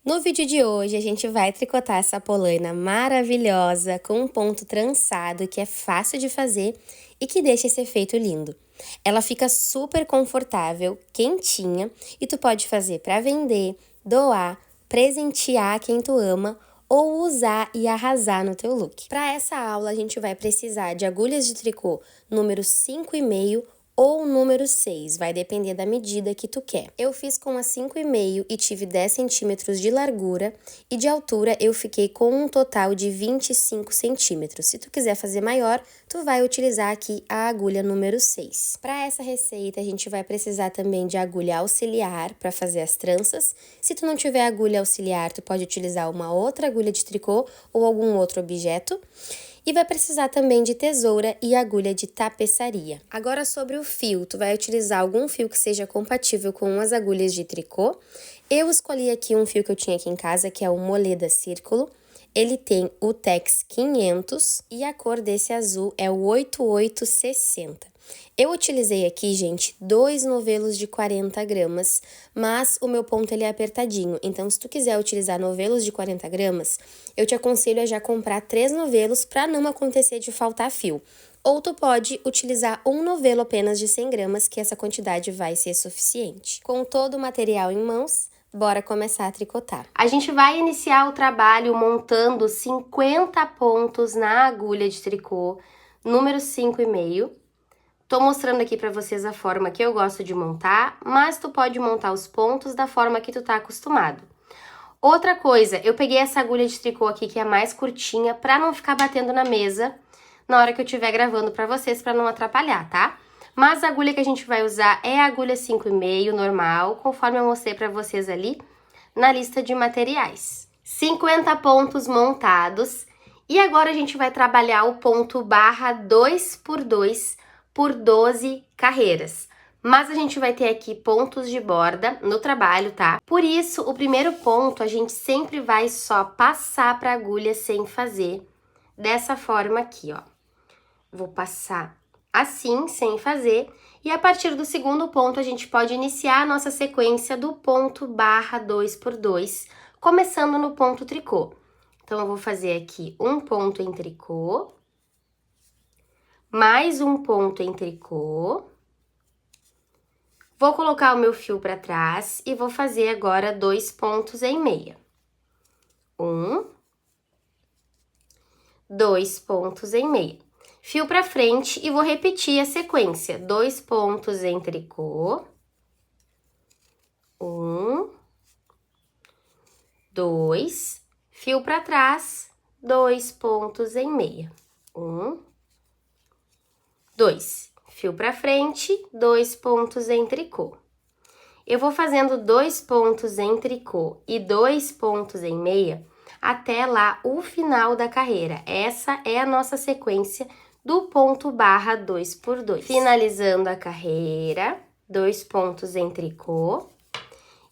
No vídeo de hoje, a gente vai tricotar essa polaina maravilhosa com um ponto trançado que é fácil de fazer e que deixa esse efeito lindo. Ela fica super confortável, quentinha e tu pode fazer para vender, doar, presentear quem tu ama ou usar e arrasar no teu look. Para essa aula, a gente vai precisar de agulhas de tricô número 5,5 ou número 6, vai depender da medida que tu quer. Eu fiz com a 5,5 e tive 10 centímetros de largura e de altura eu fiquei com um total de 25 centímetros. Se tu quiser fazer maior, tu vai utilizar aqui a agulha número 6. Para essa receita, a gente vai precisar também de agulha auxiliar para fazer as tranças. Se tu não tiver agulha auxiliar, tu pode utilizar uma outra agulha de tricô ou algum outro objeto. E vai precisar também de tesoura e agulha de tapeçaria. Agora sobre o fio, tu vai utilizar algum fio que seja compatível com as agulhas de tricô. Eu escolhi aqui um fio que eu tinha aqui em casa, que é o Moleda Círculo. Ele tem o Tex 500 e a cor desse azul é o 8860. Eu utilizei aqui, gente, 2 novelos de 40 gramas, mas o meu ponto ele é apertadinho. Então, se tu quiser utilizar novelos de 40 gramas, eu te aconselho a já comprar 3 novelos para não acontecer de faltar fio. Ou tu pode utilizar um novelo apenas de 100 gramas, que essa quantidade vai ser suficiente. Com todo o material em mãos, bora começar a tricotar. A gente vai iniciar o trabalho montando 50 pontos na agulha de tricô, número 5,5. Tô mostrando aqui pra vocês a forma que eu gosto de montar, mas tu pode montar os pontos da forma que tu tá acostumado. Outra coisa, eu peguei essa agulha de tricô aqui que é mais curtinha pra não ficar batendo na mesa na hora que eu estiver gravando pra vocês, pra não atrapalhar, tá? Mas a agulha que a gente vai usar é a agulha 5,5 normal, conforme eu mostrei pra vocês ali na lista de materiais. 50 pontos montados e agora a gente vai trabalhar o ponto barra 2x2 por 12 carreiras. Mas a gente vai ter aqui pontos de borda no trabalho, tá? Por isso, o primeiro ponto a gente sempre vai só passar para a agulha sem fazer. Dessa forma aqui, ó. Vou passar assim, sem fazer. E a partir do segundo ponto, a gente pode iniciar a nossa sequência do ponto barra 2x2, começando no ponto tricô. Então, eu vou fazer aqui um ponto em tricô, mais um ponto em tricô. Vou colocar o meu fio para trás e vou fazer agora 2 pontos em meia. 1, 2 pontos em meia. Fio para frente e vou repetir a sequência. 2 pontos em tricô. 1, 2, fio para trás, 2 pontos em meia. 1, 2, fio para frente, 2 pontos em tricô. Eu vou fazendo 2 pontos em tricô e 2 pontos em meia até lá o final da carreira. Essa é a nossa sequência do ponto barra 2x2. Finalizando a carreira, 2 pontos em tricô.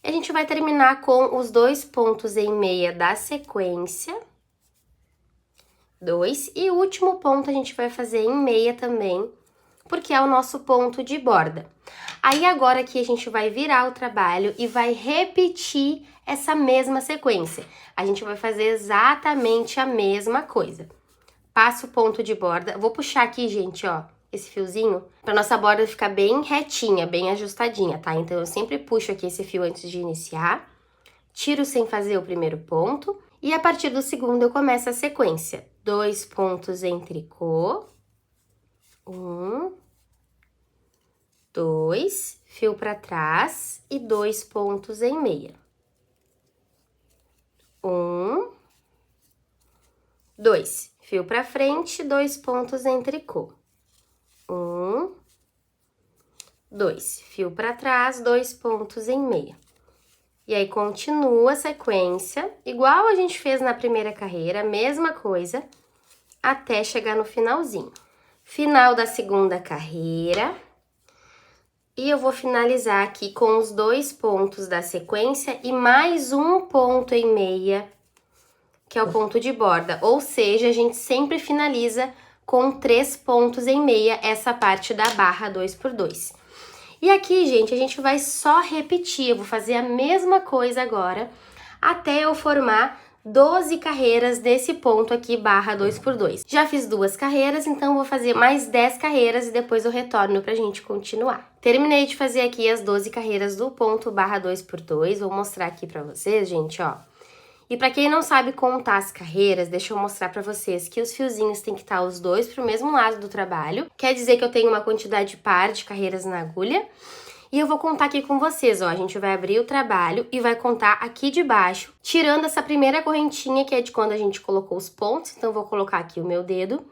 A gente vai terminar com os 2 pontos em meia da sequência. 2, e o último ponto a gente vai fazer em meia também, porque é o nosso ponto de borda. Aí agora aqui a gente vai virar o trabalho e vai repetir essa mesma sequência. A gente vai fazer exatamente a mesma coisa. Passa o ponto de borda, vou puxar aqui, gente, ó, esse fiozinho, pra nossa borda ficar bem retinha, bem ajustadinha, tá? Então, eu sempre puxo aqui esse fio antes de iniciar, tiro sem fazer o primeiro ponto, e a partir do segundo eu começo a sequência. 2 pontos em tricô, 1, 2, fio para trás e 2 pontos em meia. 1, 2, fio para frente, 2 pontos em tricô. 1, 2, fio para trás, 2 pontos em meia. E aí, continua a sequência, igual a gente fez na primeira carreira, mesma coisa, até chegar no finalzinho. Final da segunda carreira. E eu vou finalizar aqui com os 2 pontos da sequência e mais um ponto em meia, que é o ponto de borda. Ou seja, a gente sempre finaliza com 3 pontos em meia essa parte da barra 2x2. E aqui, gente, a gente vai só repetir. Eu vou fazer a mesma coisa agora até eu formar 12 carreiras desse ponto aqui, barra 2×2. Já fiz 2 carreiras, então vou fazer mais 10 carreiras e depois eu retorno pra gente continuar. Terminei de fazer aqui as 12 carreiras do ponto barra 2×2, vou mostrar aqui pra vocês, gente, ó. E pra quem não sabe contar as carreiras, deixa eu mostrar pra vocês que os fiozinhos têm que estar os dois pro mesmo lado do trabalho. Quer dizer que eu tenho uma quantidade par de carreiras na agulha. E eu vou contar aqui com vocês, ó, a gente vai abrir o trabalho e vai contar aqui de baixo, tirando essa primeira correntinha que é de quando a gente colocou os pontos, então eu vou colocar aqui o meu dedo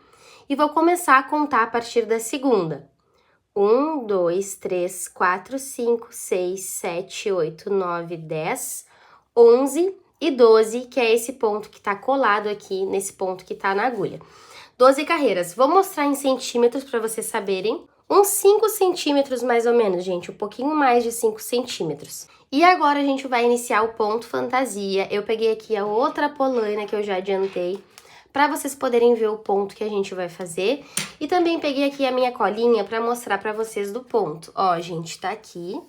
e vou começar a contar a partir da segunda. 1, 2, 3, 4, 5, 6, 7, 8, 9, 10, 11 e 12, que é esse ponto que tá colado aqui nesse ponto que tá na agulha. 12 carreiras. Vou mostrar em centímetros para vocês saberem. Uns 5 centímetros mais ou menos, gente, um pouquinho mais de 5 centímetros. E agora a gente vai iniciar o ponto fantasia. Eu peguei aqui a outra polaina que eu já adiantei, para vocês poderem ver o ponto que a gente vai fazer. E também peguei aqui a minha colinha para mostrar para vocês do ponto. Ó, gente, tá aqui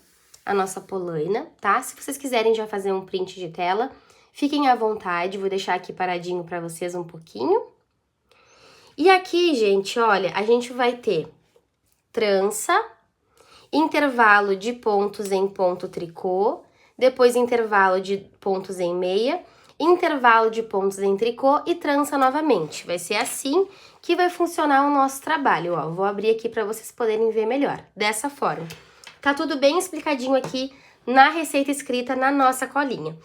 a nossa polaina, tá? Se vocês quiserem já fazer um print de tela, fiquem à vontade, vou deixar aqui paradinho para vocês um pouquinho. E aqui, gente, olha, a gente vai ter trança, intervalo de pontos em ponto tricô, depois intervalo de pontos em meia, intervalo de pontos em tricô e trança novamente. Vai ser assim que vai funcionar o nosso trabalho, ó. Vou abrir aqui para vocês poderem ver melhor, dessa forma. Tá tudo bem explicadinho aqui na receita escrita na nossa colinha.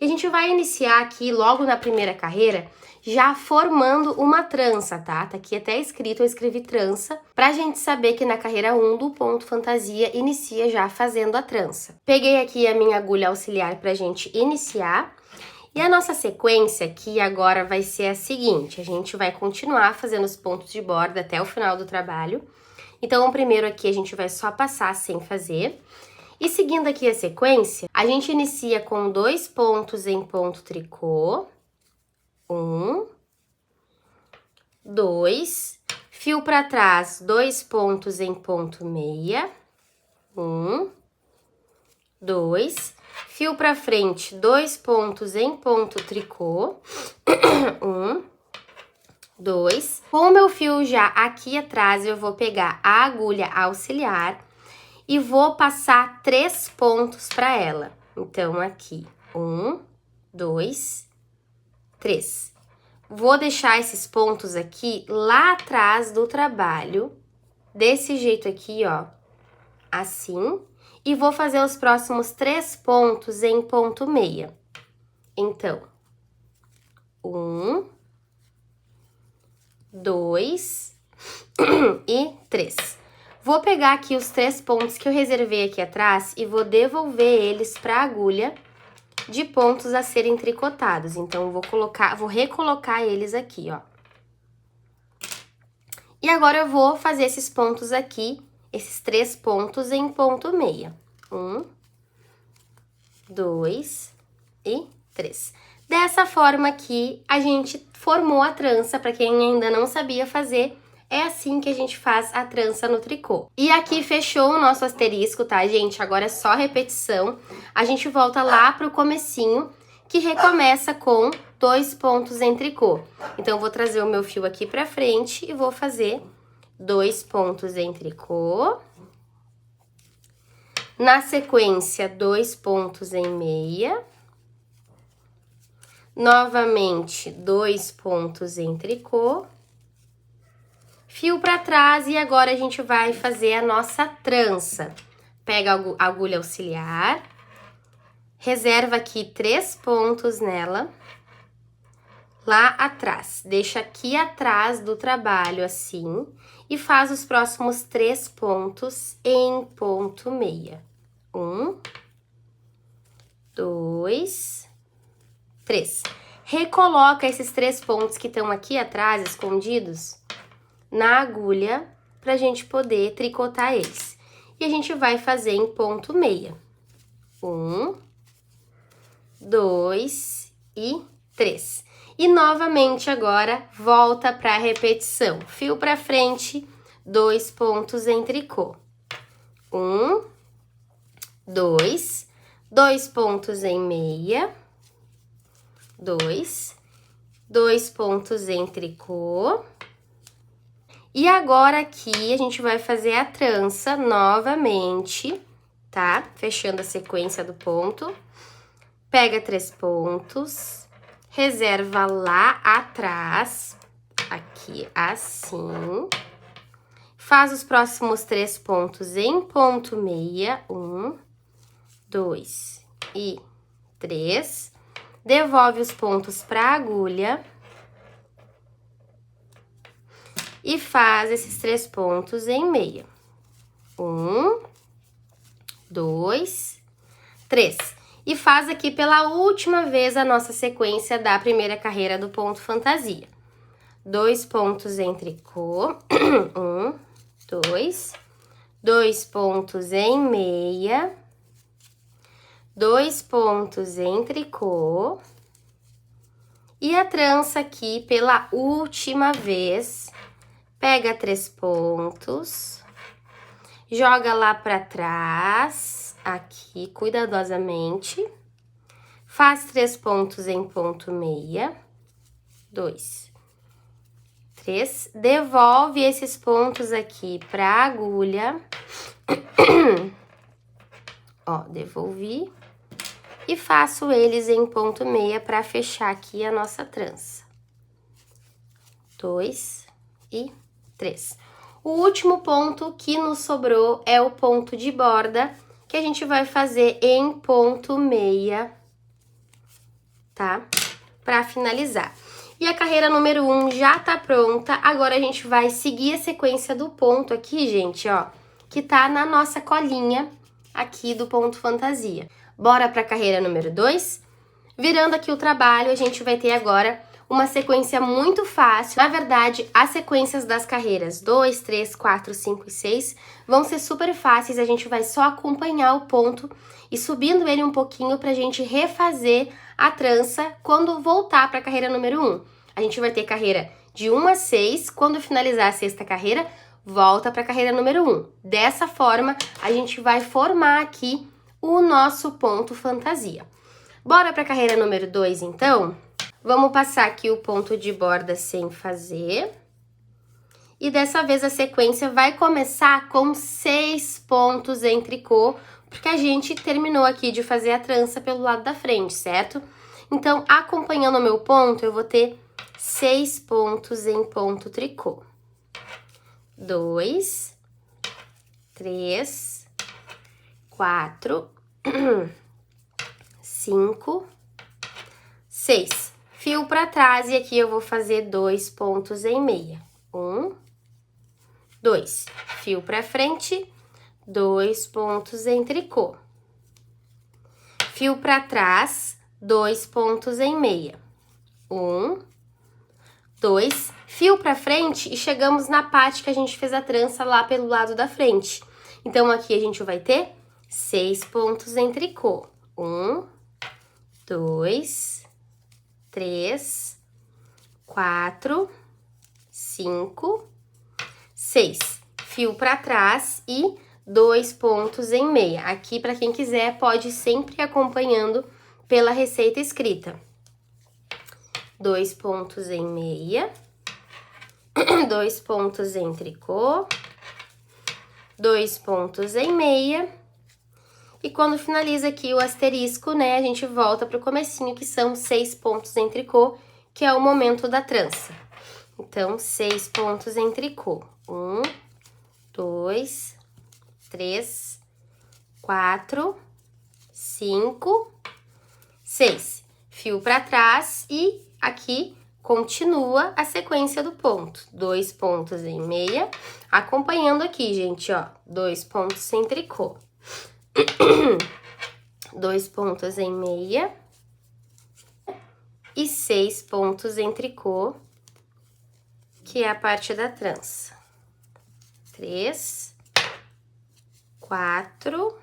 E a gente vai iniciar aqui, logo na primeira carreira, já formando uma trança, tá? Tá aqui até escrito, eu escrevi trança, pra gente saber que na carreira 1 do ponto fantasia inicia já fazendo a trança. Peguei aqui a minha agulha auxiliar pra gente iniciar, e a nossa sequência aqui agora vai ser a seguinte, a gente vai continuar fazendo os pontos de borda até o final do trabalho. Então, o primeiro aqui a gente vai só passar sem fazer. E seguindo aqui a sequência, a gente inicia com 2 pontos em ponto tricô, 1, 2, fio para trás, 2 pontos em ponto meia, 1, 2, fio para frente, 2 pontos em ponto tricô, 1, 2. Com o meu fio já aqui atrás, eu vou pegar a agulha auxiliar e vou passar 3 pontos para ela. Então, aqui, 1, 2, 3. Vou deixar esses pontos aqui lá atrás do trabalho, desse jeito aqui, ó, assim, e vou fazer os próximos 3 pontos em ponto meia. Então, 1, 2 e 3. Vou pegar aqui os 3 pontos que eu reservei aqui atrás e vou devolver eles para a agulha de pontos a serem tricotados. Então, vou recolocar eles aqui, ó. E agora eu vou fazer esses pontos aqui, esses 3 pontos em ponto meia. 1, 2 e 3. Dessa forma aqui, a gente formou a trança, para quem ainda não sabia fazer, é assim que a gente faz a trança no tricô. E aqui fechou o nosso asterisco, tá, gente? Agora é só repetição. A gente volta lá pro comecinho, que recomeça com 2 pontos em tricô. Então, eu vou trazer o meu fio aqui pra frente e vou fazer 2 pontos em tricô. Na sequência, 2 pontos em meia. Novamente, 2 pontos em tricô. Fio para trás e agora a gente vai fazer a nossa trança. Pega a agulha auxiliar, reserva aqui 3 pontos nela, lá atrás. Deixa aqui atrás do trabalho assim e faz os próximos 3 pontos em ponto meia. 1, 2, 3. Recoloca esses 3 pontos que estão aqui atrás, escondidos, na agulha, pra gente poder tricotar eles. E a gente vai fazer em ponto meia. 1, 2 e 3. E novamente agora, volta pra repetição. Fio pra frente, 2 pontos em tricô. 1, 2, 2 pontos em meia. 2, 2 pontos em tricô. E agora aqui a gente vai fazer a trança novamente, tá? Fechando a sequência do ponto. Pega 3 pontos, reserva lá atrás, aqui assim. Faz os próximos 3 pontos em ponto meia, 1, 2 e 3. Devolve os pontos para a agulha. E faz esses 3 pontos em meia. 1, 2, 3. E faz aqui pela última vez a nossa sequência da primeira carreira do ponto fantasia. 2 pontos em tricô. 1, 2. 2 pontos em meia. 2 pontos em tricô. E a trança aqui pela última vez. Pega 3 pontos, joga lá para trás, aqui, cuidadosamente. Faz 3 pontos em ponto meia, 2, 3. Devolve esses pontos aqui para a agulha. Ó, devolvi. E faço eles em ponto meia para fechar aqui a nossa trança. 2 e 3. O último ponto que nos sobrou é o ponto de borda, que a gente vai fazer em ponto meia, tá? Pra finalizar. E a carreira número 1 já tá pronta, agora a gente vai seguir a sequência do ponto aqui, gente, ó, que tá na nossa colinha aqui do ponto fantasia. Bora pra carreira número 2? Virando aqui o trabalho, a gente vai ter agora uma sequência muito fácil. Na verdade, as sequências das carreiras 2, 3, 4, 5 e 6 vão ser super fáceis. A gente vai só acompanhar o ponto e subindo ele um pouquinho pra gente refazer a trança quando voltar pra carreira número 1. A gente vai ter carreira de 1 a 6. Quando finalizar a 6ª carreira, volta pra carreira número 1. Dessa forma, a gente vai formar aqui o nosso ponto fantasia. Bora pra carreira número 2, então? Vamos passar aqui o ponto de borda sem fazer. E dessa vez a sequência vai começar com 6 pontos em tricô, porque a gente terminou aqui de fazer a trança pelo lado da frente, certo? Então, acompanhando o meu ponto, eu vou ter 6 pontos em ponto tricô. 2, 3, 4, 5, 6. Fio para trás e aqui eu vou fazer 2 pontos em meia. 1, 2. Fio para frente, 2 pontos em tricô. Fio para trás, 2 pontos em meia. 1, 2. Fio para frente e chegamos na parte que a gente fez a trança lá pelo lado da frente. Então, aqui a gente vai ter 6 pontos em tricô. 1, 2, 3, 4, 5, 6. Fio para trás e 2 pontos em meia. Aqui, para quem quiser, pode ir sempre acompanhando pela receita escrita. 2 pontos em meia, 2 pontos em tricô, 2 pontos em meia. E quando finaliza aqui o asterisco, né, a gente volta pro comecinho, que são 6 pontos em tricô, que é o momento da trança. Então, 6 pontos em tricô. 1, 2, 3, 4, 5, 6. Fio para trás e aqui continua a sequência do ponto. 2 pontos em meia, acompanhando aqui, gente, ó, 2 pontos em tricô. 2 pontos em meia e 6 pontos em tricô, que é a parte da trança. 3, 4,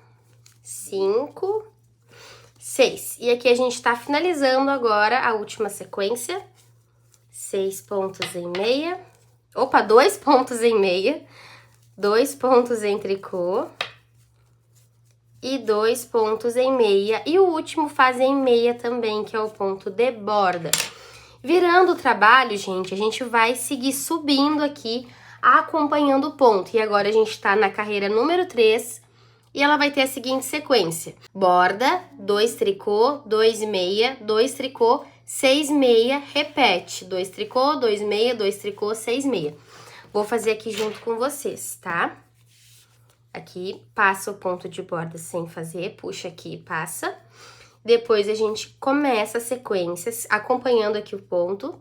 5, 6. E aqui a gente tá finalizando agora a última sequência. 6 pontos em meia. Opa, 2 pontos em meia. 2 pontos em tricô. e 2 pontos em meia. E o último faz em meia também, que é o ponto de borda. Virando o trabalho, gente, a gente vai seguir subindo aqui, acompanhando o ponto. E agora a gente tá na carreira número 3 e ela vai ter a seguinte sequência. Borda, 2 tricô, 2 meia, 2 tricô, 6 meia, repete. 2 tricô, 2 meia, 2 tricô, 6 meia. Vou fazer aqui junto com vocês, tá? Aqui, passa o ponto de borda sem fazer, puxa aqui e passa. Depois, a gente começa a sequência, acompanhando aqui o ponto,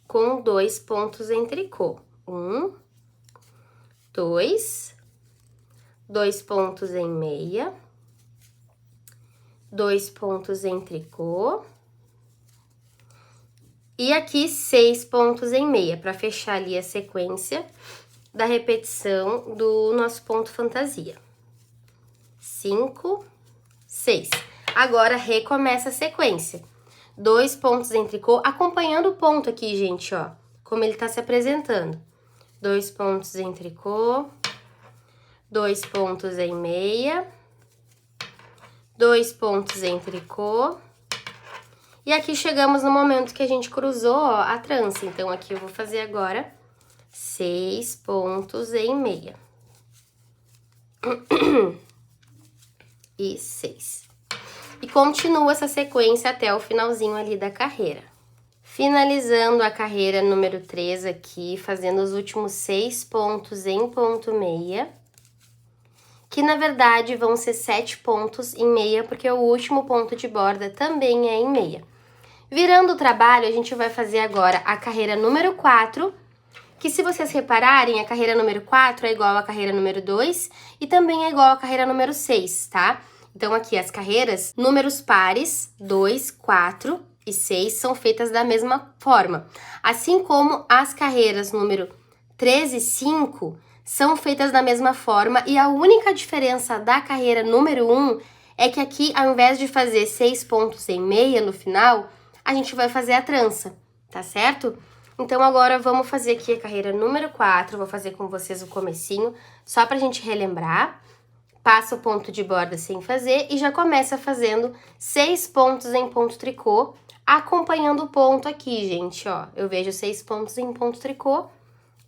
com 2 pontos em tricô. 1, 2, 2 pontos em meia, 2 pontos em tricô. E aqui, 6 pontos em meia, para fechar ali a sequência da repetição do nosso ponto fantasia. 5, 6. Agora, recomeça a sequência. 2 pontos em tricô, acompanhando o ponto aqui, gente, ó. Como ele tá se apresentando. 2 pontos em tricô. 2 pontos em meia. 2 pontos em tricô. E aqui chegamos no momento que a gente cruzou, ó, a trança. Então, aqui eu vou fazer agora 6 pontos em meia. E 6. E continua essa sequência até o finalzinho ali da carreira. Finalizando a carreira número 3 aqui, fazendo os últimos 6 pontos em ponto meia. Que, na verdade, vão ser 7 pontos em meia, porque o último ponto de borda também é em meia. Virando o trabalho, a gente vai fazer agora a carreira número 4, que se vocês repararem, a carreira número 4 é igual à carreira número 2 e também é igual à carreira número 6, tá? Então, aqui as carreiras, números pares, 2, 4 e 6, são feitas da mesma forma. Assim como as carreiras número 3 e 5 são feitas da mesma forma e a única diferença da carreira número 1 é que aqui, ao invés de fazer 6 pontos em meia no final, a gente vai fazer a trança, tá certo? Então, agora vamos fazer aqui a carreira número 4, vou fazer com vocês o comecinho, só pra gente relembrar. Passa o ponto de borda sem fazer e já começa fazendo 6 pontos em ponto tricô, acompanhando o ponto aqui, gente, ó. Eu vejo 6 pontos em ponto tricô,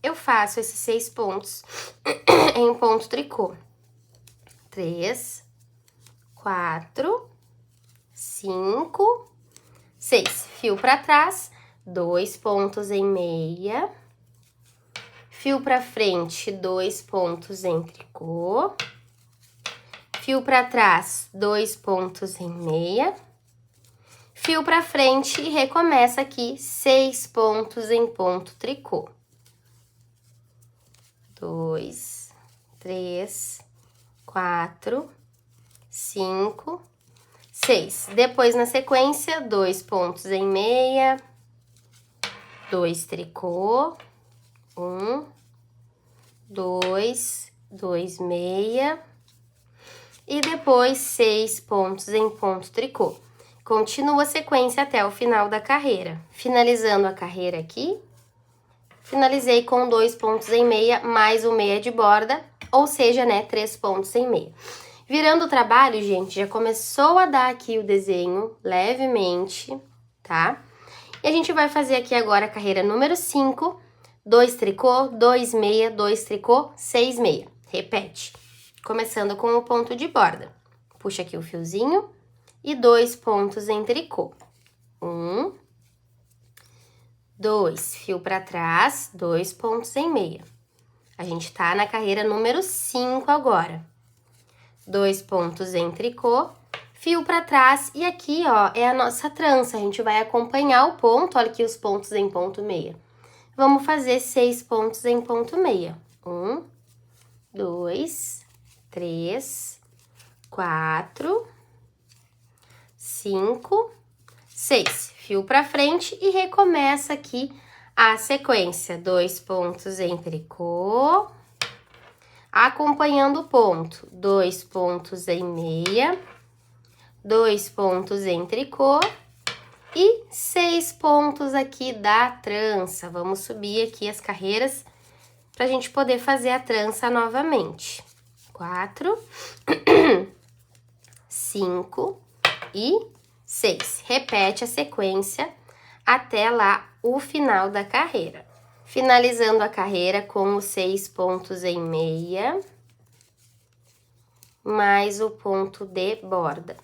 eu faço esses 6 pontos em ponto tricô. 3, 4, 5... 6, fio para trás, 2 pontos em meia, fio para frente, 2 pontos em tricô, fio para trás, 2 pontos em meia, fio para frente e recomeça aqui 6 pontos em ponto tricô. 2, 3, 4, 5, 6. Depois, na sequência, 2 pontos em meia, 2 tricô, 1, 2, 2 meia, e depois 6 pontos em ponto tricô. Continua a sequência até o final da carreira. Finalizando a carreira aqui, finalizei com 2 pontos em meia, mais o meia de borda, ou seja, né, 3 pontos em meia. Virando o trabalho, gente, já começou a dar aqui o desenho levemente, tá? E a gente vai fazer aqui agora a carreira número 5, 2 tricô, 2 meia, 2 tricô, 6 meia. Repete. Começando com o ponto de borda. Puxa aqui o fiozinho e 2 pontos em tricô. 1, 2, fio para trás, 2 pontos em meia. A gente tá na carreira número 5 agora. 2 pontos em tricô, fio para trás e aqui, ó, é a nossa trança. A gente vai acompanhar o ponto, olha aqui os pontos em ponto meia. Vamos fazer 6 pontos em ponto meia. 1, 2, 3, 4, 5, 6. Fio para frente e recomeça aqui a sequência. 2 pontos em tricô. Acompanhando o ponto, 2 pontos em meia, 2 pontos em tricô e 6 pontos aqui da trança. Vamos subir aqui as carreiras pra gente poder fazer a trança novamente. 4, 5 e 6. Repete a sequência até lá o final da carreira. Finalizando a carreira com os 6 pontos em meia, mais o ponto de borda,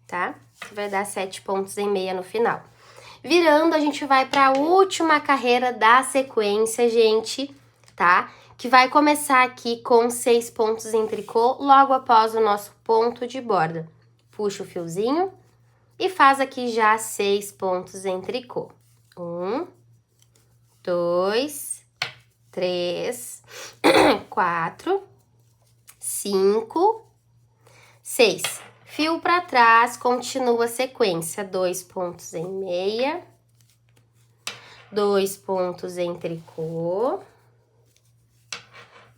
tá? Que vai dar 7 pontos em meia no final. Virando, a gente vai para a última carreira da sequência, gente, tá? Que vai começar aqui com 6 pontos em tricô, logo após o nosso ponto de borda. Puxa o fiozinho e faz aqui já 6 pontos em tricô. 1, 2, 3, 4, 5, 6. Fio para trás, continua a sequência. 2 pontos em meia, 2 pontos em tricô,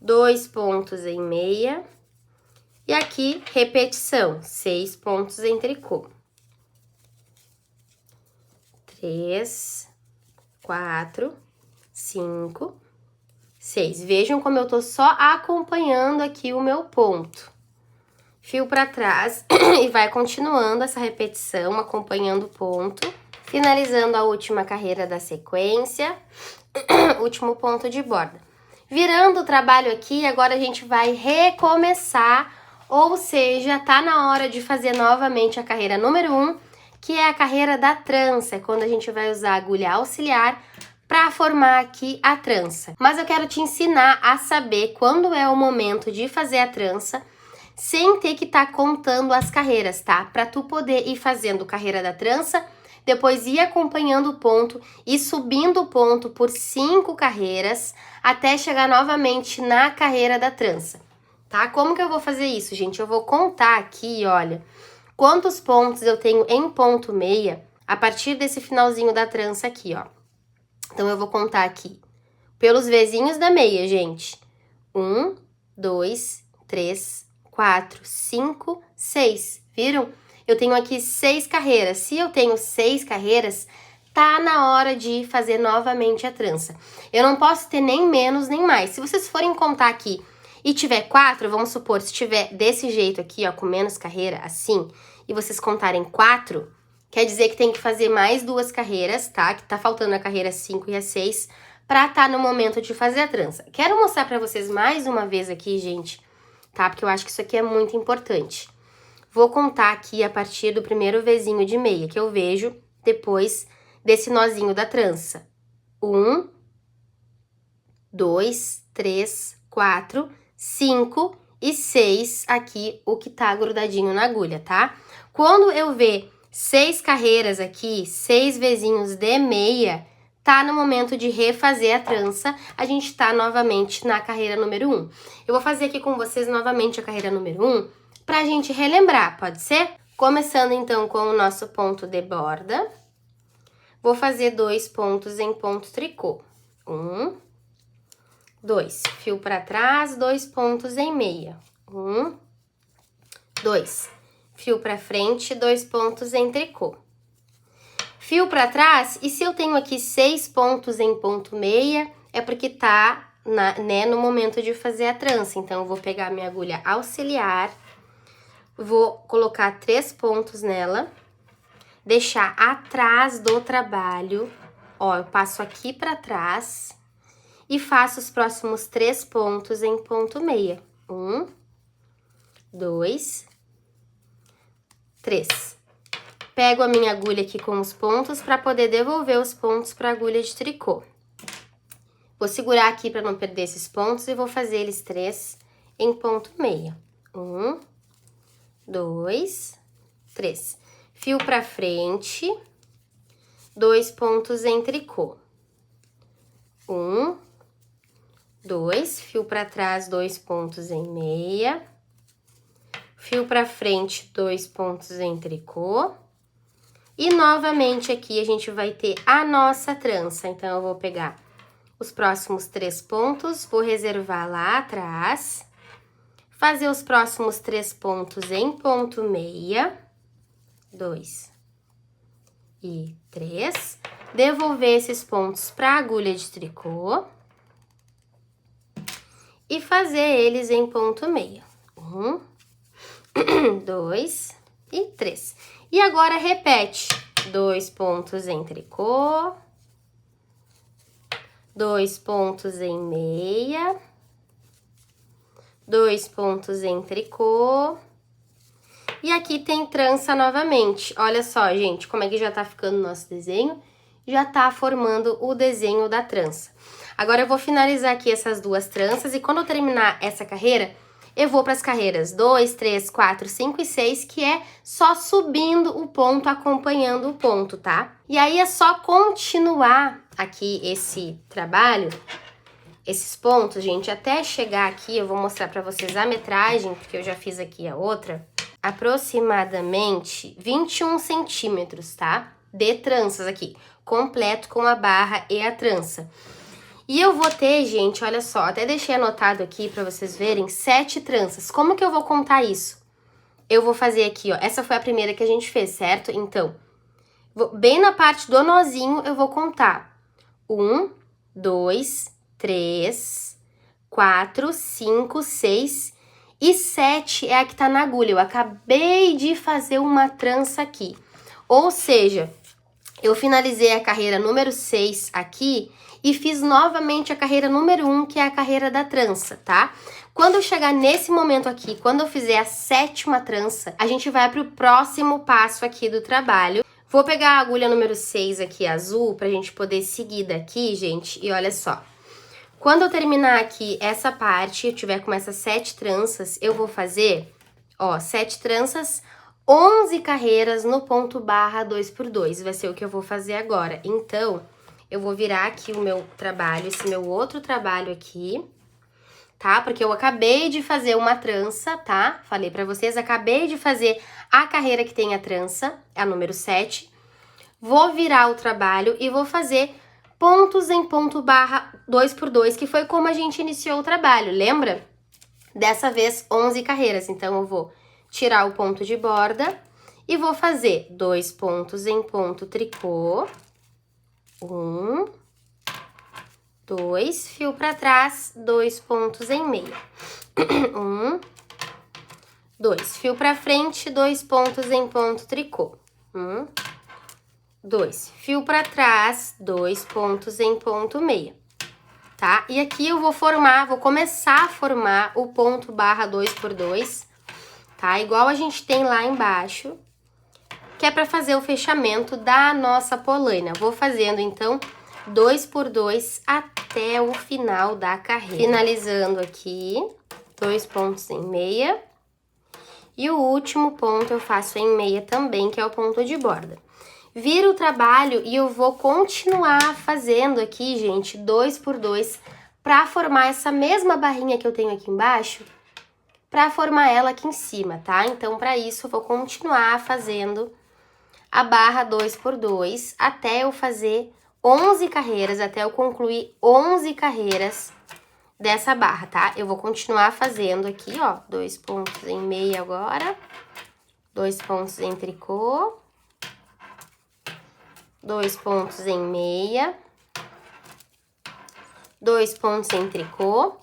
2 pontos em meia e aqui repetição, 6 pontos em tricô. 3, 4, 5, 6. Vejam como eu tô só acompanhando aqui o meu ponto. Fio para trás e vai continuando essa repetição, acompanhando o ponto. Finalizando a última carreira da sequência, último ponto de borda. Virando o trabalho aqui, agora a gente vai recomeçar, ou seja, tá na hora de fazer novamente a carreira número 1, que é a carreira da trança, quando a gente vai usar a agulha auxiliar para formar aqui a trança. Mas eu quero te ensinar a saber quando é o momento de fazer a trança, sem ter que estar contando as carreiras, tá? Para tu poder ir fazendo carreira da trança, depois ir acompanhando o ponto e subindo o ponto por 5 carreiras até chegar novamente na carreira da trança, tá? Como que eu vou fazer isso, gente? Eu vou contar aqui, olha, quantos pontos eu tenho em ponto meia a partir desse finalzinho da trança aqui, ó. Então, eu vou contar aqui pelos vezinhos da meia, gente. 1, 2, 3, 4, 5, 6. Viram? Eu tenho aqui 6 carreiras. Se eu tenho 6 carreiras, tá na hora de fazer novamente a trança. Eu não posso ter nem menos nem mais. Se vocês forem contar aqui e tiver 4, vamos supor, se tiver desse jeito aqui, ó, com menos carreira, assim, e vocês contarem 4, quer dizer que tem que fazer mais 2 carreiras, tá? Que tá faltando a carreira 5 e a 6 pra tá no momento de fazer a trança. Quero mostrar pra vocês mais uma vez aqui, gente, tá? Porque eu acho que isso aqui é muito importante. Vou contar aqui a partir do primeiro vezinho de meia que eu vejo depois desse nozinho da trança. 1, 2, 3, 4, 5 e 6 aqui, o que tá grudadinho na agulha, tá? Quando eu ver 6 carreiras aqui, 6 vezinhos de meia, tá no momento de refazer a trança, a gente tá novamente na carreira número 1. Eu vou fazer aqui com vocês novamente a carreira número 1, pra gente relembrar, pode ser? Começando então com o nosso ponto de borda, vou fazer 2 pontos em ponto tricô. 1, 2, fio para trás, 2 pontos em meia. 1, 2, fio para frente, 2 pontos em tricô. Fio para trás, e se eu tenho aqui 6 pontos em ponto meia, é porque tá no momento de fazer a trança. Então, eu vou pegar minha agulha auxiliar, vou colocar 3 pontos nela, deixar atrás do trabalho, ó, eu passo aqui para trás e faço os próximos 3 pontos em ponto meia. 1, 2, 3. Pego a minha agulha aqui com os pontos para poder devolver os pontos para a agulha de tricô. Vou segurar aqui para não perder esses pontos e vou fazer eles 3 em ponto meia. 1, 2, 3. Fio para frente, 2 pontos em tricô. 1, 2, fio para trás, 2 pontos em meia. Fio para frente, 2 pontos em tricô. E novamente aqui a gente vai ter a nossa trança. Então, eu vou pegar os próximos 3 pontos, vou reservar lá atrás. Fazer os próximos 3 pontos em ponto meia, 2 e 3, devolver esses pontos para a agulha de tricô e fazer eles em ponto meia. 1, 2 e 3. E agora repete. 2 pontos em tricô, 2 pontos em meia, 2 pontos em tricô. E aqui tem trança novamente. Olha só, gente, como é que já tá ficando o nosso desenho. Já tá formando o desenho da trança. Agora eu vou finalizar aqui essas duas tranças e quando eu terminar essa carreira, eu vou para as carreiras 2, 3, 4, 5 e 6, que é só subindo o ponto, acompanhando o ponto, tá? E aí é só continuar aqui esse trabalho, esses pontos, gente, até chegar aqui, eu vou mostrar para vocês a metragem, porque eu já fiz aqui a outra, aproximadamente 21 centímetros, tá? De tranças aqui, completo com a barra e a trança. E eu vou ter, gente, olha só, até deixei anotado aqui pra vocês verem, 7 tranças. Como que eu vou contar isso? Eu vou fazer aqui, ó, essa foi a primeira que a gente fez, certo? Então, bem na parte do nozinho, eu vou contar 1, 2, 3, 4, 5, 6 e 7 é a que tá na agulha. Eu acabei de fazer uma trança aqui. Ou seja, eu finalizei a carreira número 6 aqui e fiz novamente a carreira número 1, que é a carreira da trança, tá? Quando eu chegar nesse momento aqui, quando eu fizer a 7ª trança, a gente vai pro próximo passo aqui do trabalho. Vou pegar a agulha número 6 aqui, azul, pra gente poder seguir daqui, gente, e olha só. Quando eu terminar aqui essa parte, eu tiver com essas 7 tranças, eu vou fazer, ó, 7 tranças, 11 carreiras no ponto barra 2×2, vai ser o que eu vou fazer agora. Então, eu vou virar aqui o meu trabalho, esse meu outro trabalho aqui, tá? Porque eu acabei de fazer uma trança, tá? Falei pra vocês, acabei de fazer a carreira que tem a trança, é a número 7. Vou virar o trabalho e vou fazer pontos em ponto barra 2×2, que foi como a gente iniciou o trabalho, lembra? Dessa vez, 11 carreiras, então eu vou tirar o ponto de borda e vou fazer 2 pontos em ponto tricô, 1, 2, fio para trás, 2 pontos em meia, 1, 2, fio para frente, 2 pontos em ponto tricô, 1, 2, fio para trás, 2 pontos em ponto meia, tá? E aqui eu vou começar a formar o ponto barra 2×2, tá? Igual a gente tem lá embaixo, que é para fazer o fechamento da nossa polaina. Vou fazendo, então, 2×2 até o final da carreira. Finalizando aqui, 2 pontos em meia. E o último ponto eu faço em meia também, que é o ponto de borda. Viro o trabalho e eu vou continuar fazendo aqui, gente, 2×2, para formar essa mesma barrinha que eu tenho aqui embaixo, para formar ela aqui em cima, tá? Então, para isso, eu vou continuar fazendo a barra 2×2 até eu fazer 11 carreiras, até eu concluir 11 carreiras dessa barra, tá? Eu vou continuar fazendo aqui, ó, 2 pontos em meia agora, 2 pontos em tricô, 2 pontos em meia, 2 pontos em tricô.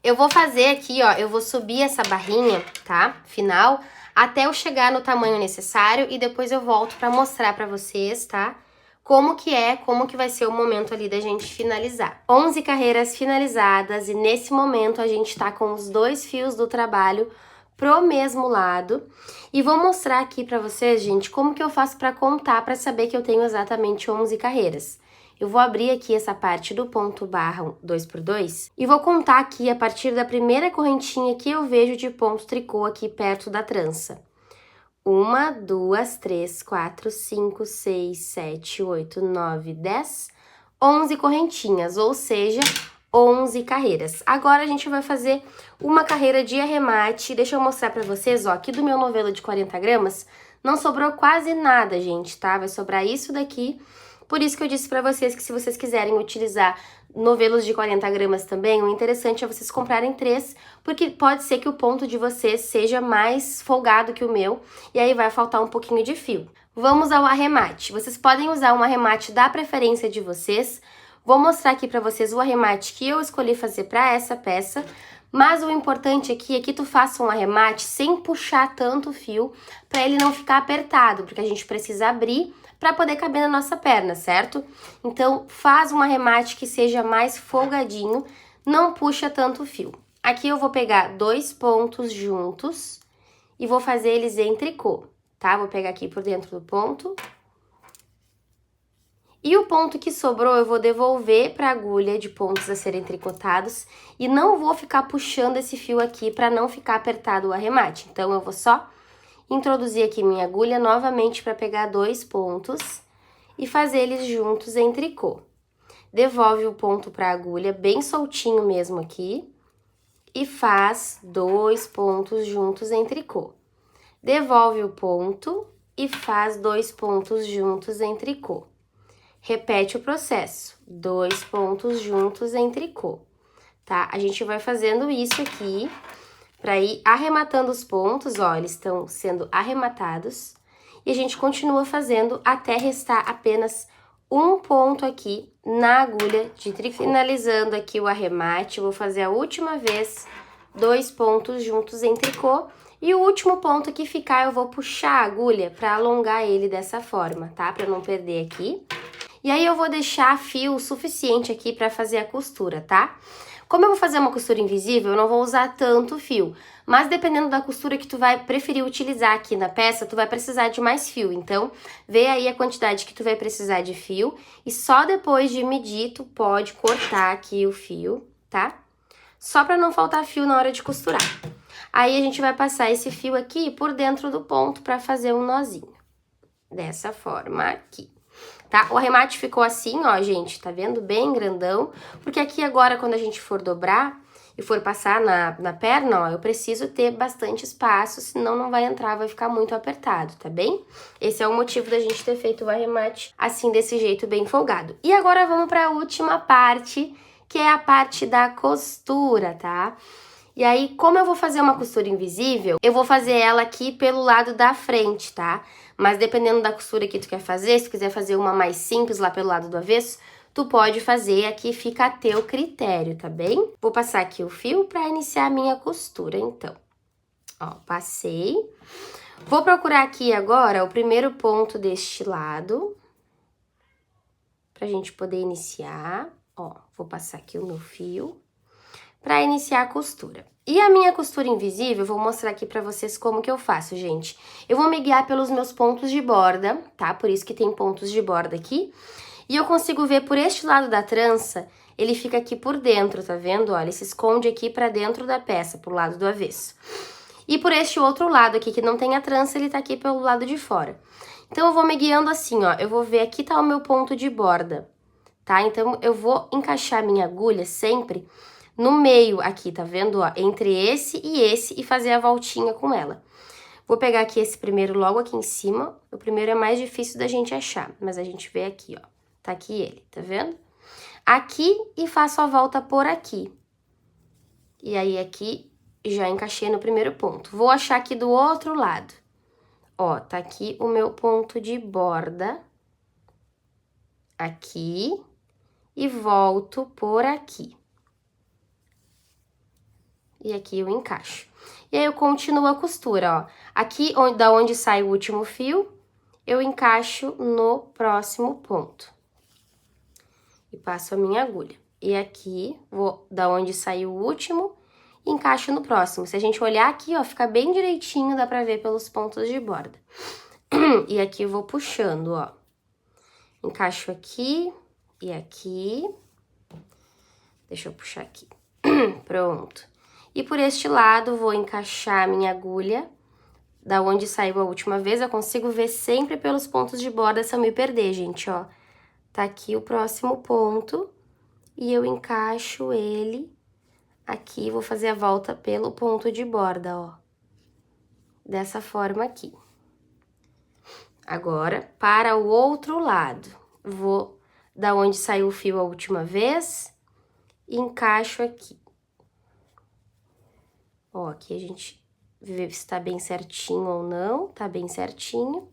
Eu vou fazer aqui, ó, eu vou subir essa barrinha, tá? Final, até eu chegar no tamanho necessário e depois eu volto pra mostrar pra vocês, tá? Como que vai ser o momento ali da gente finalizar. 11 carreiras finalizadas e nesse momento a gente tá com os 2 fios do trabalho pro mesmo lado. E vou mostrar aqui pra vocês, gente, como que eu faço pra contar, pra saber que eu tenho exatamente 11 carreiras. Eu vou abrir aqui essa parte do ponto barra 2×2 e vou contar aqui a partir da primeira correntinha que eu vejo de ponto tricô aqui perto da trança. 1, 2, 3, 4, 5, 6, 7, 8, 9, 10, 11 correntinhas, ou seja, 11 carreiras. Agora a gente vai fazer uma carreira de arremate. Deixa eu mostrar pra vocês, ó, aqui do meu novelo de 40 gramas, não sobrou quase nada, gente, tá? Vai sobrar isso daqui. Por isso que eu disse pra vocês que se vocês quiserem utilizar novelos de 40 gramas também, o interessante é vocês comprarem 3, porque pode ser que o ponto de vocês seja mais folgado que o meu, e aí vai faltar um pouquinho de fio. Vamos ao arremate. Vocês podem usar um arremate da preferência de vocês. Vou mostrar aqui pra vocês o arremate que eu escolhi fazer pra essa peça, Mas o importante aqui é que tu faça um arremate sem puxar tanto o fio, para ele não ficar apertado, porque a gente precisa abrir para poder caber na nossa perna, certo? Então, faz um arremate que seja mais folgadinho, não puxa tanto o fio. Aqui eu vou pegar 2 pontos juntos e vou fazer eles em tricô, tá? Vou pegar aqui por dentro do ponto. E o ponto que sobrou eu vou devolver para a agulha de pontos a serem tricotados e não vou ficar puxando esse fio aqui para não ficar apertado o arremate. Então, eu vou só introduzir aqui minha agulha novamente para pegar 2 pontos e fazer eles juntos em tricô. Devolve o ponto para a agulha bem soltinho mesmo aqui e faz 2 pontos juntos em tricô. Devolve o ponto e faz 2 pontos juntos em tricô. Repete o processo, 2 pontos juntos em tricô, tá? A gente vai fazendo isso aqui para ir arrematando os pontos, ó, eles estão sendo arrematados. E a gente continua fazendo até restar apenas um ponto aqui na agulha de tricô. Finalizando aqui o arremate, vou fazer a última vez 2 pontos juntos em tricô. E o último ponto que ficar, eu vou puxar a agulha para alongar ele dessa forma, tá? Para não perder aqui. E aí eu vou deixar fio suficiente aqui para fazer a costura, tá? Como eu vou fazer uma costura invisível, eu não vou usar tanto fio. Mas dependendo da costura que tu vai preferir utilizar aqui na peça, tu vai precisar de mais fio. Então, vê aí a quantidade que tu vai precisar de fio. E só depois de medir, tu pode cortar aqui o fio, tá? Só para não faltar fio na hora de costurar. Aí a gente vai passar esse fio aqui por dentro do ponto para fazer um nozinho. Dessa forma aqui. Tá? O arremate ficou assim, ó, gente, tá vendo? Bem grandão, porque aqui agora, quando a gente for dobrar e for passar na perna, ó, eu preciso ter bastante espaço, senão não vai entrar, vai ficar muito apertado, tá bem? Esse é o motivo da gente ter feito o arremate assim, desse jeito, bem folgado. E agora vamos pra última parte, que é a parte da costura, tá? E aí, como eu vou fazer uma costura invisível, eu vou fazer ela aqui pelo lado da frente, tá? Mas dependendo da costura que tu quer fazer, se tu quiser fazer uma mais simples lá pelo lado do avesso, tu pode fazer, aqui fica a teu critério, tá bem? Vou passar aqui o fio pra iniciar a minha costura, então. Ó, passei. Vou procurar aqui agora o primeiro ponto deste lado, pra gente poder iniciar. Ó, vou passar aqui o meu fio para iniciar a costura. E a minha costura invisível, vou mostrar aqui para vocês como que eu faço, gente. Eu vou me guiar pelos meus pontos de borda, tá? Por isso que tem pontos de borda aqui. E eu consigo ver por este lado da trança, ele fica aqui por dentro, tá vendo? Olha, ele se esconde aqui para dentro da peça, pro lado do avesso. E por este outro lado aqui, que não tem a trança, ele tá aqui pelo lado de fora. Então, eu vou me guiando assim, ó. Eu vou ver, aqui tá o meu ponto de borda, tá? Então, eu vou encaixar minha agulha sempre no meio aqui, tá vendo, ó? Entre esse e fazer a voltinha com ela. Vou pegar aqui esse primeiro logo aqui em cima. O primeiro é mais difícil da gente achar, mas a gente vê aqui, ó. Tá aqui ele, tá vendo? Aqui e faço a volta por aqui. E aí, aqui, já encaixei no primeiro ponto. Vou achar aqui do outro lado. Ó, tá aqui o meu ponto de borda. Aqui. E volto por aqui. E aqui eu encaixo. E aí, eu continuo a costura, ó. Aqui, da onde sai o último fio, eu encaixo no próximo ponto. E passo a minha agulha. E aqui, vou da onde sai o último, encaixo no próximo. Se a gente olhar aqui, ó, fica bem direitinho, dá pra ver pelos pontos de borda. E aqui eu vou puxando, ó. Encaixo aqui e aqui. Deixa eu puxar aqui. Pronto. E por este lado, vou encaixar a minha agulha, da onde saiu a última vez. Eu consigo ver sempre pelos pontos de borda, se eu me perder, gente, ó. Tá aqui o próximo ponto, e eu encaixo ele aqui, vou fazer a volta pelo ponto de borda, ó. Dessa forma aqui. Agora, para o outro lado, vou da onde saiu o fio a última vez, e encaixo aqui. Ó, aqui a gente vê se tá bem certinho ou não, tá bem certinho.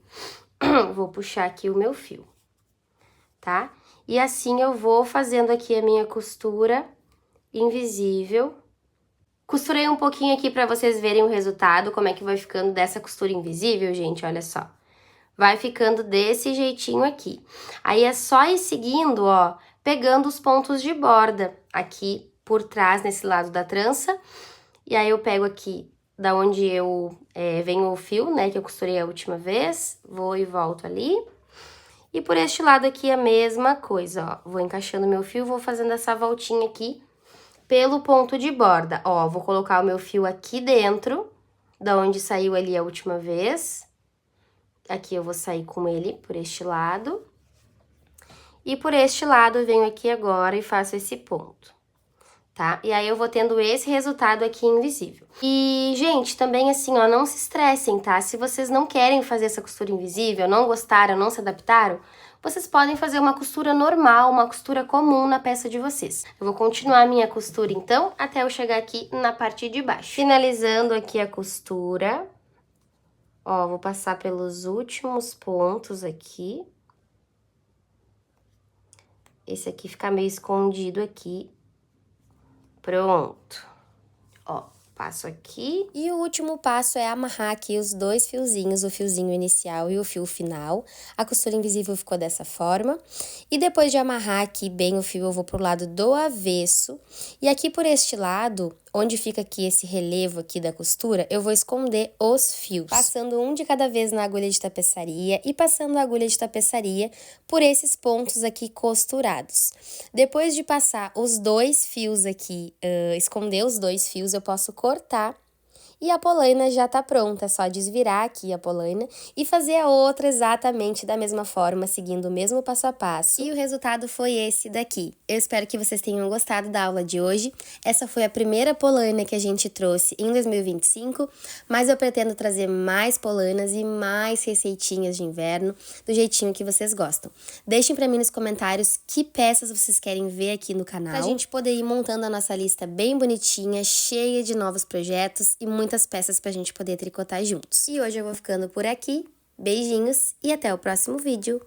Vou puxar aqui o meu fio, tá? E assim eu vou fazendo aqui a minha costura invisível Costurei um pouquinho aqui pra vocês verem o resultado, como é que vai ficando dessa costura invisível, gente, olha só. Vai ficando desse jeitinho aqui. Aí é só ir seguindo, ó, pegando os pontos de borda aqui por trás, nesse lado da trança. E aí eu pego aqui da onde venho o fio, né, que eu costurei a última vez, vou e volto ali. E por este lado aqui a mesma coisa, ó, vou encaixando meu fio, vou fazendo essa voltinha aqui pelo ponto de borda. Ó, vou colocar o meu fio aqui dentro, da onde saiu ali a última vez. Aqui eu vou sair com ele por este lado. E por este lado eu venho aqui agora e faço esse ponto, tá? E aí eu vou tendo esse resultado aqui invisível. E, gente, também assim, ó, não se estressem, tá? Se vocês não querem fazer essa costura invisível, não gostaram, não se adaptaram, vocês podem fazer uma costura normal, uma costura comum na peça de vocês. Eu vou continuar a minha costura, então, até eu chegar aqui na parte de baixo. Finalizando aqui a costura, ó, vou passar pelos últimos pontos aqui. Esse aqui fica meio escondido aqui. Pronto. Ó, passo aqui. E o último passo é amarrar aqui os dois fiozinhos, o fiozinho inicial e o fio final. A costura invisível ficou dessa forma. E depois de amarrar aqui bem o fio, eu vou pro lado do avesso. E aqui por este lado, onde fica aqui esse relevo aqui da costura, eu vou esconder os fios, passando um de cada vez na agulha de tapeçaria e passando a agulha de tapeçaria por esses pontos aqui costurados. Depois de passar os dois fios aqui, esconder os dois fios, eu posso cortar. E a polaina já tá pronta, é só desvirar aqui a polaina e fazer a outra exatamente da mesma forma, seguindo o mesmo passo a passo. E o resultado foi esse daqui. Eu espero que vocês tenham gostado da aula de hoje. Essa foi a primeira polaina que a gente trouxe em 2025, mas eu pretendo trazer mais polainas e mais receitinhas de inverno, do jeitinho que vocês gostam. Deixem pra mim nos comentários que peças vocês querem ver aqui no canal, pra gente poder ir montando a nossa lista bem bonitinha, cheia de novos projetos e muitas peças pra gente poder tricotar juntos. E hoje eu vou ficando por aqui. Beijinhos e até o próximo vídeo.